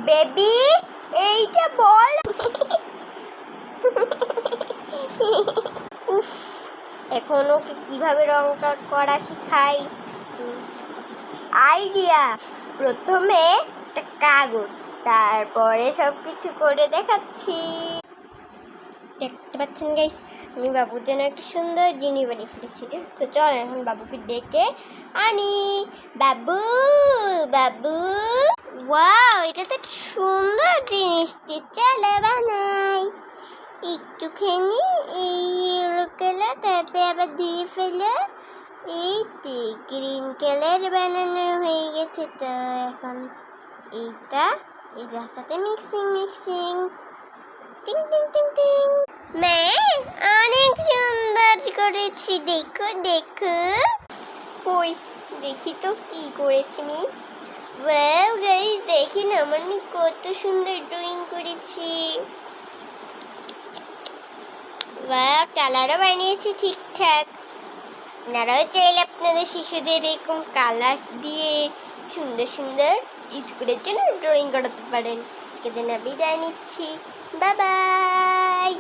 Baby এইটা বল। উফ, এখন ওকে কিভাবে রংটা করা শিখাই। আইডিয়া, প্রথমে একটা কাগজ, তারপরে সব কিছু করে দেখাচ্ছি। দেখতে পাচ্ছেন গাইস, আমি বাবুর জন্য একটা সুন্দর জিনিস বানিয়ে ফেলেছি। তো চল এখন বাবুকে ডেকে আনি। বাবু বাবু, ওয়াও, এটা তো একটা সুন্দর জিনিস, চলে বানাই। একটুখানি এই ইয়েলো কালার, তারপরে আবার ধুয়ে ফেলে এই গ্রিন কালার বানানো হয়ে গেছে। তো এখন এইটা এটার সাথে মিক্সিং। টিং টিং টিং টিং। মা, অনেক সুন্দর করেছি, দেখো দেখো। কই দেখি তো কি করেছি আমি। ওয়াও গাইস, দেখি না আমার আমি কত সুন্দর ড্রয়িং করেছি। ওয়াও, কালারও বানিয়েছি ঠিকঠাক। আপনারাও চাইলে আপনাদের শিশুদের এরকম কালার দিয়ে সুন্দর সুন্দর স্কুলের জন্য ড্রয়িং করাতে পারেন। আজকে জন্য বিদায় নিচ্ছি, বাই বাই।